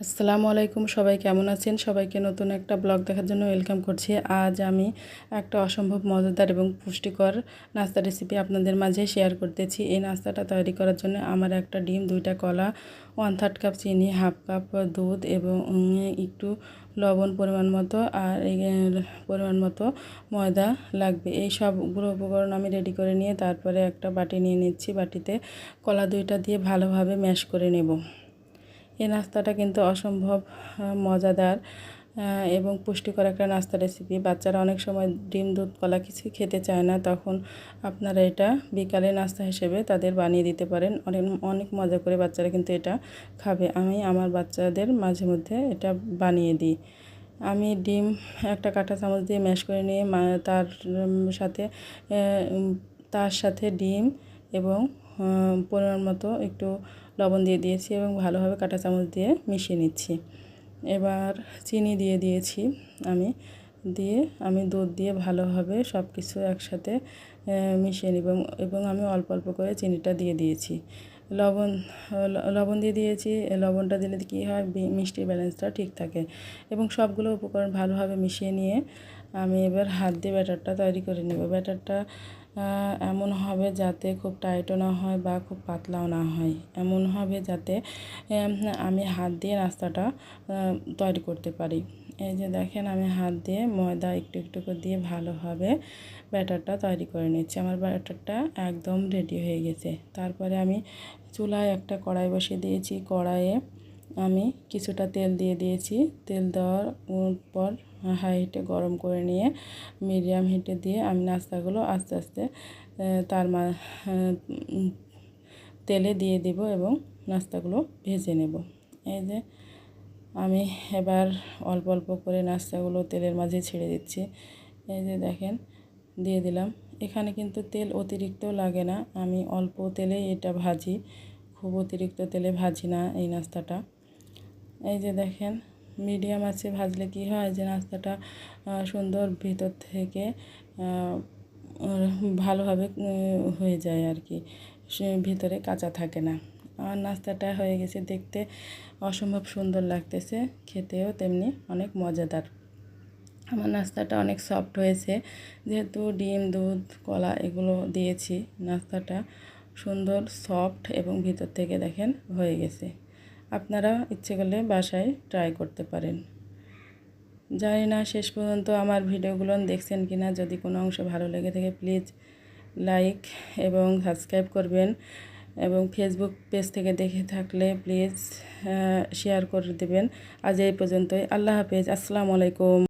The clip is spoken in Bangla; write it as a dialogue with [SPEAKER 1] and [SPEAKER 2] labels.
[SPEAKER 1] আসসালামু আলাইকুম, সবাই কেমন আছেন? সবাইকে নতুন একটা ব্লগ দেখার জন্য ওয়েলকাম করছি। আজ আমি একটা অসম্ভব মজাদার এবং পুষ্টিকর নাস্তা রেসিপি আপনাদের মাঝে শেয়ার করতেছি। এই নাস্তাটা তৈরি করার জন্য আমার একটা ডিম, 2টা কলা, 1/3 কাপ চিনি, হাফ কাপ দুধ এবং একটু লবণ পরিমাণ মতো আর পরিমাণ মতো ময়দা লাগবে। এই সবগুলো উপকরণ আমি রেডি করে নিয়ে তারপরে একটা বাটি নিয়ে নিচ্ছি। বাটিতে কলা 2টা দিয়ে ভালোভাবে ম্যাশ করে নেব। এই নাস্তাটা কিন্তু অসম্ভব মজাদার এবং পুষ্টিকর একটা নাস্তা রেসিপি। বাচ্চারা অনেক সময় ডিম, দুধ, কলা কিছু খেতে চায় না, তখন আপনারা এটা বিকালে নাস্তা হিসেবে তাদের বানিয়ে দিতে পারেন। অনেক অনেক মজা করে বাচ্চারা কিন্তু এটা খাবে। আমি আমার বাচ্চাদের মাঝে মধ্যে এটা বানিয়ে দিই। আমি ডিম একটা কাঁটা চামচ দিয়ে ম্যাশ করে নিয়ে সাথে তার সাথে ডিম এবং পরিমাণ মতো একটু লবণ দিয়ে দিয়েছি এবং ভালোভাবে কাঁটা চামচ দিয়ে মিশিয়ে নিচ্ছি। এবার চিনি দিয়ে দিয়েছি আমি দুধ দিয়ে ভালোভাবে সব কিছু একসাথে মিশিয়ে নিব এবং আমি অল্প অল্প করে চিনিটা দিয়ে দিয়েছি। লবণ লবণ দিয়ে দিয়েছি। লবণটা দিলে কী হয়, মিষ্টির ব্যালেন্সটা ঠিক থাকে। এবং সবগুলো উপকরণ ভালোভাবে মিশিয়ে নিয়ে আমি এবার হাত দিয়ে ব্যাটারটা তৈরি করে নেব। ব্যাটারটা এমন হবে যাতে খুব টাইটও না হয় বা খুব পাতলাও না হয়, এমন হবে যাতে আমি হাত দিয়ে নাস্তাটা তৈরি করতে পারি। এই যে দেখেন, আমি হাত দিয়ে ময়দা একটু একটু করে দিয়ে ভালোভাবে ব্যাটারটা তৈরি করে নিচ্ছি। আমার ব্যাটারটা একদম রেডি হয়ে গেছে। তারপরে আমি চুলায় একটা কড়াই বসিয়ে দিয়েছি। কড়াইয়ে আমি কিছুটা তেল দিয়ে দিয়েছি। তেল দেওয়ার পর হাই হিটে গরম করে নিয়ে মিডিয়াম হিটে দিয়ে আমি নাস্তাগুলো আস্তে আস্তে তার তেলে দিয়ে দেব এবং নাস্তাগুলো ভেজে নেব। এই যে আমি এবার অল্প অল্প করে নাস্তাগুলো তেলের মাঝে ছেড়ে দিচ্ছি। এই যে দেখেন, দিয়ে দিলাম। এখানে কিন্তু তেল অতিরিক্ত লাগে না, আমি অল্প তেলে এটা ভাজি, খুব অতিরিক্ত তেলে ভাজি না এই নাস্তাটা। এই যে দেখেন, মিডিয়াম আছে ভাজলে কি হয় যে নাস্তাটা সুন্দর ভিতর থেকে ভালোভাবে হয়ে যায় আর কি, ভিতরে কাঁচা থাকে না। আমার নাস্তাটা হয়ে গেছে, দেখতে অসম্ভব সুন্দর লাগতেছে, খেতেও তেমনি অনেক মজাদার। আমার নাস্তাটা অনেক সফট হয়েছে, যেহেতু ডিম, দুধ, কলা এগুলো দিয়েছি। নাস্তাটা সুন্দর সফট এবং ভিতর থেকে দেখেন হয়ে গেছে। আপনারা ইচ্ছে করলে বাসায় ট্রাই করতে পারেন। জানি না শেষ পর্যন্ত আমার ভিডিওগুলো দেখছেন কি না। যদি কোনো অংশ ভালো লেগে থাকে প্লিজ লাইক এবং সাবস্ক্রাইব করবেন, এবং ফেসবুক পেজ থেকে দেখে থাকলে প্লিজ শেয়ার করে দেবেন। আজ এই পর্যন্তই। আল্লাহ হাফেজ। আসসালামু আলাইকুম।